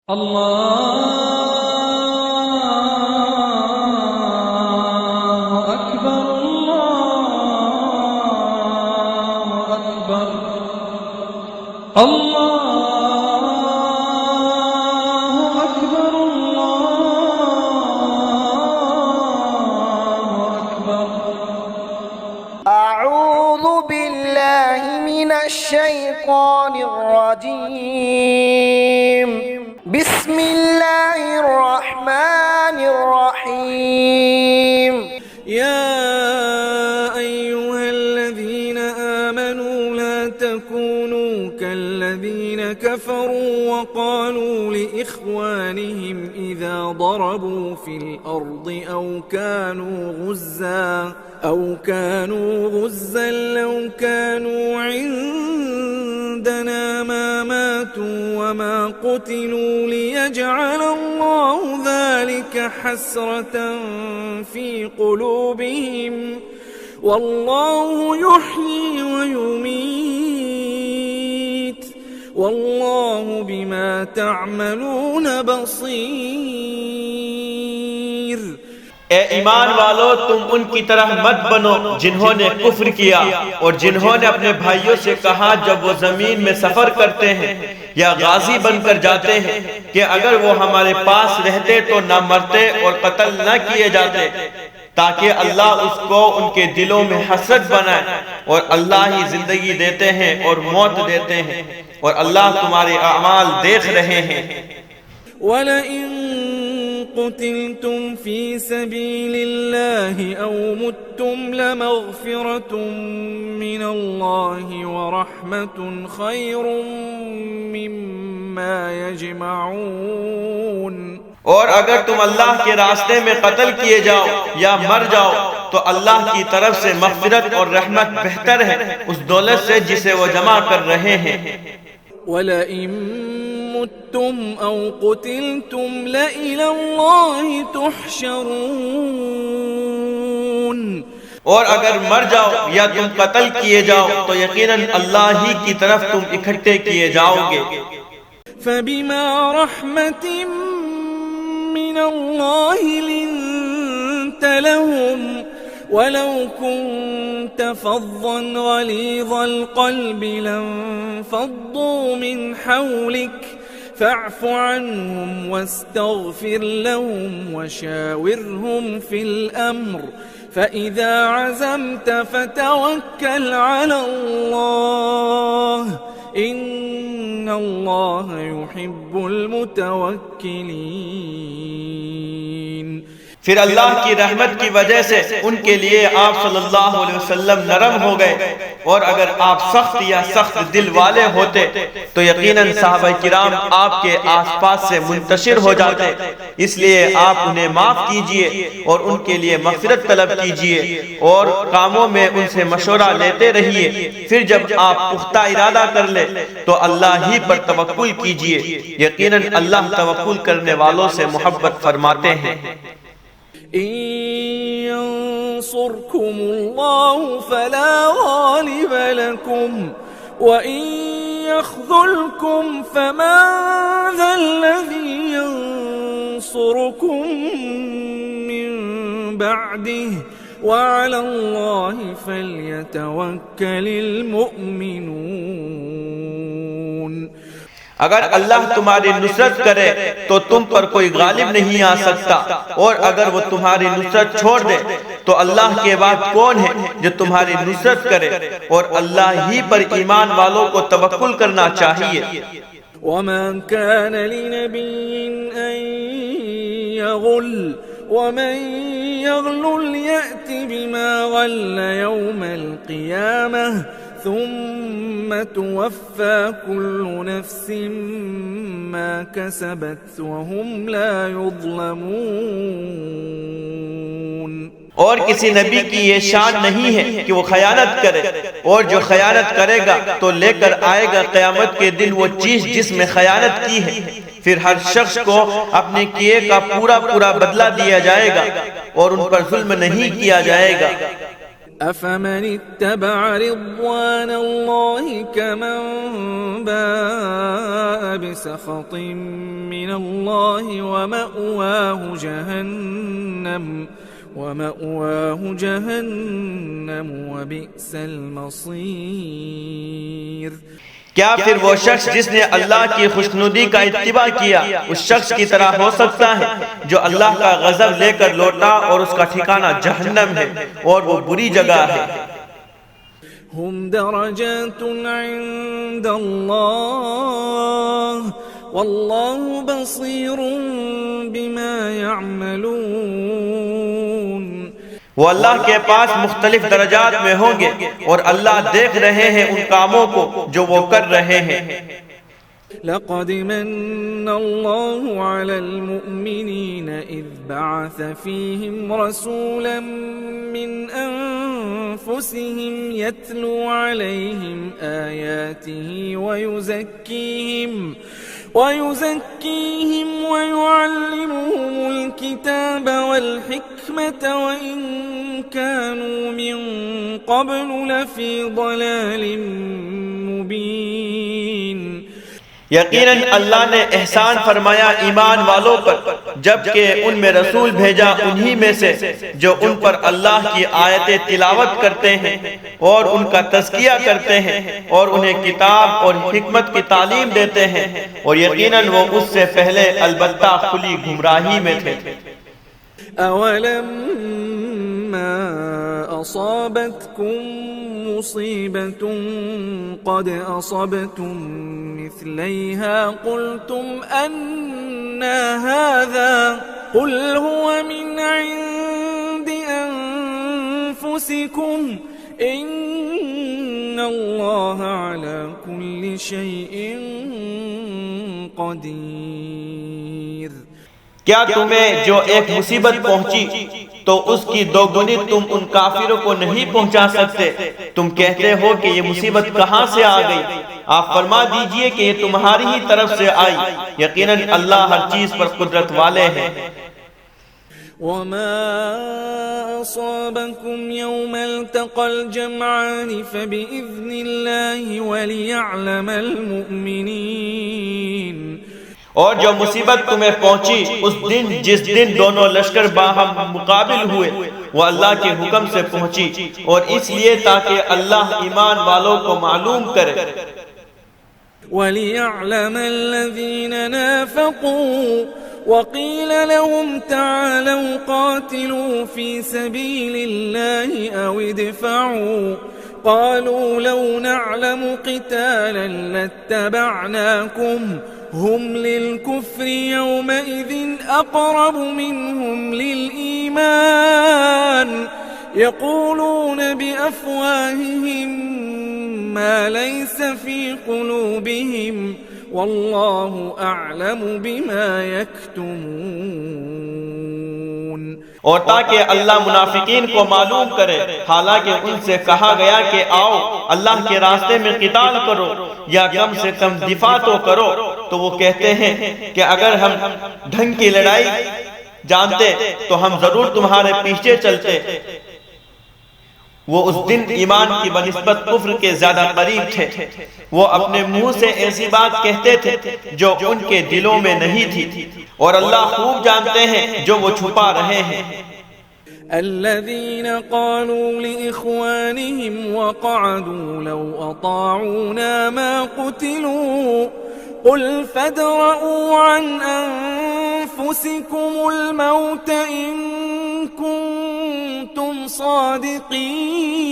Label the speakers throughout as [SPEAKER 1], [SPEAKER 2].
[SPEAKER 1] अल्लाहु अकबर अल्लाहु अकबर अल्लाहु अकबर अल्लाहु अकबर।
[SPEAKER 2] अऊज़ु बिल्लाहि मिनश शैतानिर रजीम। बिस्मिल्लाहिर रहमानिर रहीम।
[SPEAKER 3] या अय्युहल्लज़ीना आमनू ला तकूनू कल्लज़ीना कफ़रू वक़ालू लिइख़वानिहिम इज़ा ضربوا في الأرض أو كانوا غزا لو كانوا عندنا ما ماتوا وما قتلوا ليجعل الله ذلك حسرة في قلوبهم والله يحيي ويميت والله بما تعملون بصير।
[SPEAKER 4] ए ईमान वालों, तुम उनकी तरह मत बनो जिन्होंने कुफ्र किया और जिन्होंने अपने भाइयों से कहा जब वो जमीन में सफर करते हैं या गाजी बनकर जाते हैं कि अगर वो हमारे पास रहते तो न मरते और कत्ल न किए जाते, ताकि अल्लाह उसको उनके दिलों में हसरत बनाए। और अल्लाह ही जिंदगी देते हैं और मौत देते हैं और अल्लाह तुम्हारे अमाल देख रहे हैं।
[SPEAKER 3] قتلتم في سبيل الله أو متم لمغفرة من الله ورحمة خير مما يجمعون।
[SPEAKER 4] और अगर तुम अल्लाह के रास्ते में कत्ल किए जाओ या मर जाओ तो अल्लाह की तरफ से मग़फ़िरत और रहमत बेहतर है उस दौलत से जिसे वो जमा कर रहे हैं।
[SPEAKER 3] वलइन मुत्तुम औ कुतिलतुम लइला अल्लाहि तुहशरून।
[SPEAKER 4] और अगर मर जाओ या तुम कत्ल किए जाओ तो यकीनन अल्लाह ही की तरफ तुम इकट्ठे किए जाओगे।
[SPEAKER 3] फबिमा रहमतिन मिनल्लाहि लिन्त लहुम वलौ कुन्त फज़्ज़न गलीज़ल क़ल्बि लन्फ़द्दू मिन हौलिक फ़अफ़ु अन्हुम वस्तग़फ़िर लहुम वशाविरहुम फ़िल अम्र फ़इज़ा अज़मत फ़तवक्कल अलल्लाह इन्नल्लाह युहिब्बुल मुतवक्किलीन।
[SPEAKER 4] फिर अल्लाह की रहमत की वजह से उनके लिए आप सल्लल्लाहु अलैहि वसल्लम नरम हो गए, और अगर आप सख्त या सख्त दिल वाले होते तो यकीनन सहाबा किराम आपके आसपास से मुंतशिर हो जाते। इसलिए आप उन्हें माफ कीजिए और उनके लिए मग़फ़िरत तलब कीजिए और कामों में उनसे मशवरा लेते रहिए। फिर जब आप पुख्ता इरादा कर ले तो अल्लाह ही पर तवक्कुल कीजिए, यकीनन अल्लाह तवक्कुल करने वालों से मोहब्बत फरमाते हैं।
[SPEAKER 3] यंसुरकुमुल्लाहु फला गालिब लकुम व इन यख़्ज़ुलकुम फमन ज़ल्लज़ी यंसुरुकुम मिन बअदिहि व अलल्लाहि फ़ल्यतवक्कलिल मुअ्मिनून।
[SPEAKER 4] अगर अल्लाह तुम्हारी नुसरत करे तो तुम पर कोई गालिब नहीं आ सकता, और अगर वो तुम्हारी नुसरत छोड़ दे तो अल्लाह के बाद कौन है जो तुम्हारी नुसरत करे। और अल्लाह ही पर ईमान वालों को तवक्कुल करना चाहिए।
[SPEAKER 3] वमा कान लिनबिय्यिन अन यग़ुल वमन यग़लुल यअति बिमा गल्ल यौमल क़ियामह ثم توفى كل نفس ما كسبت وهم لا يظلمون।
[SPEAKER 4] और किसी नबी की ये शान नहीं है कि वो खयानत करे, और जो खयानत करेगा तो लेकर आएगा क़यामत के दिन वो चीज जिसमें खयानत की है। फिर हर शख्स को अपने किए का पूरा पूरा बदला दिया जाएगा और उन पर जुल्म नहीं किया जाएगा।
[SPEAKER 3] أفمن اتبع رضوان الله كمن باء بسخط من الله ومأواه جهنم وبئس المصير।
[SPEAKER 4] क्या फिर वो शख्स जिसने अल्लाह की खुशनुदी का इत्तिबा किया उस शख्स की तरह हो सकता है जो अल्लाह का गजब लेकर लौटा और उसका ठिकाना जहन्नम है और वो बुरी जगह है।
[SPEAKER 3] हुम दरजातुन इंदल्लाह वल्लाहु बसीरुन बिमा यअमलून।
[SPEAKER 4] वो अल्लाह के पास मुख्तलिफ दरजात में होंगे और अल्लाह देख रहे हैं उन कामों को जो वो कर रहे हैं।
[SPEAKER 3] लक़द मन्नल्लाहु अलल मुअमिनीन इज़ बअस फ़ीहिम रसूलन मिन अनफुसिहिम यत्लू अलैहिम आयातिही वयुज़क्कीहिम वयुअल्लिमुहुमुल किताब वल हिक्मत वइन कानू मिन क़ब्लु लफ़ी ज़लालिम मुबीन।
[SPEAKER 4] यकीनन अल्लाह ने एहसान फरमाया ईमान वालों पर जबकि उनमें रसूल भेजा उन्हीं में से जो उन पर अल्लाह की आयतें तिलावत करते हैं और उनका तज़किया करते हैं और उन्हें किताब और हिकमत की तालीम देते हैं और यकीनन वो उससे पहले अलबत्ता खुली गुमराही में थे।
[SPEAKER 3] अवलम्मा असाबतकुम मुसीबतुन क़द असबतुम मिस्लैहा क़ुल्तुम अन्ना हाज़ा क़ुल हुव मिन इंदि अनफुसिकुम इन्नल्लाह अला कुल्लि शैइन क़दीर।
[SPEAKER 4] क्या तुम्हें जो एक मुसीबत पहुंची तो उसकी दोगुनी तुम उन काफिरों को नहीं पहुंचा सकते? तुम कहते हो कि ये मुसीबत कहां से आ गई? आप फरमा दीजिए कि ये तुम्हारी ही तरफ से आई। यकीनन अल्लाह हर चीज पर कुदरत वाले हैं।
[SPEAKER 3] वमा असाबकुम यौमल तक़ल जमआन फबिइज़्निल्लाहि वलियअलमल मुअमिनीन।
[SPEAKER 4] और जो मुसीबत तुम्हें पहुंची उस दिन जिस दिन दोनों लश्कर बाहम मुकाबिल हुए वो अल्लाह के हुक्म से पहुंची और इसलिए ताकि अल्लाह ईमान वालों को मालूम करे।
[SPEAKER 3] वलियअलम अल्लज़ीन नाफ़क़ू वक़ील लहुम तआलू क़ातिलू फ़ी सबीलिल्लाहि औ इदफ़अू क़ालू लौ नअलमु क़ितालन लत्तबअनाकुम हुम लिलकुफ्र यौमइज़िन अक़रबु मिनहुम लिलईमान यक़ूलून बिअफ़वाहिहिम मा लैस फ़ी क़ुलूबिहिम वल्लाहु अअलमु बिमा यक्तुमून।
[SPEAKER 4] और ताकि अल्लाह मुनाफिकीन को मालूम करे, हालांकि उनसे कहा गया कि आओ अल्लाह के रास्ते में क़िताल करो या कम से कम दिफा तो करो, तो वो कहते हैं कि अगर हम ढंग की लड़ाई जानते तो हम जरूर तुम्हारे पीछे चलते। वो उस दिन ईमान की बनिस्बत कुफ्र के ज्यादा करीब थे। वो अपने मुंह से ऐसी बात कहते थे जो उनके दिलों में नहीं थी और अल्लाह खूब जानते हैं जो वो छुपा रहे हैं।
[SPEAKER 3] الذين قالوا لإخوانهم وقعدوا لو أطاعونا ما قتلوا قل فادرءوا عن أنفسكم الموت إن كنتم صادقين।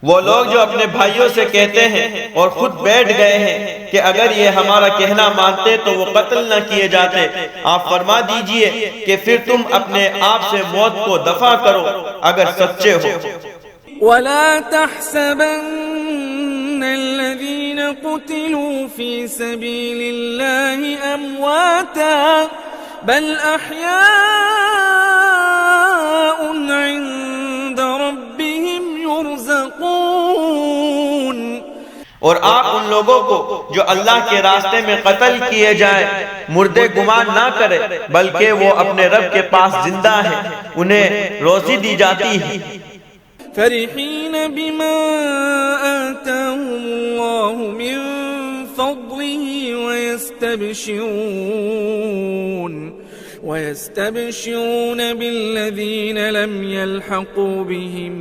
[SPEAKER 4] वो लोग जो अपने भाइयों से कहते हैं और खुद बैठ गए हैं कि अगर ये हमारा कहना मानते तो वो कत्ल न किए जाते, आप फरमा दीजिए कि फिर तुम अपने आप से मौत को दफा करो अगर सच्चे हो।
[SPEAKER 3] वला तहसबन्नल्लज़ीन क़ुतिलू फ़ी सबीलिल्लाहि अमवाता बल अहयाउन इंद रब्बिहिम युरज़क़ून।
[SPEAKER 4] और आप उन लोगों को जो अल्लाह के रास्ते में कत्ल किए जाएं मुर्दे गुमान ना करें, बल्कि वो अपने रब के पास जिंदा हैं, उन्हें रोजी दी जाती है।
[SPEAKER 3] فرحين بما آتاهم الله من فضله ويستبشرون بالذين لم يلحقوا بهم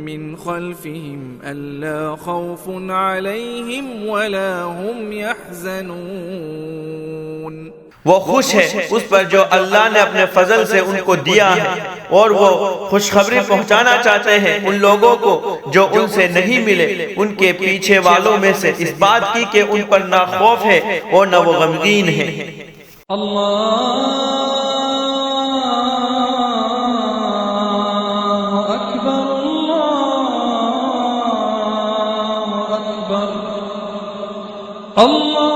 [SPEAKER 3] من خلفهم ألا خوف عليهم ولا هم يحزنون।
[SPEAKER 4] वो खुश है उस पर जो अल्लाह ने अपने फजल से उनको दिया है, और वो खुशखबरी पहुंचाना चाहते हैं उन लोगों को जो उनसे नहीं मिले, उनके पीछे वालों में से, इस बात की कि उन पर ना खौफ है और ना वो गमगीन है।
[SPEAKER 1] अल्लाहु अकबर, अल्लाहु अकबर, अल्लाह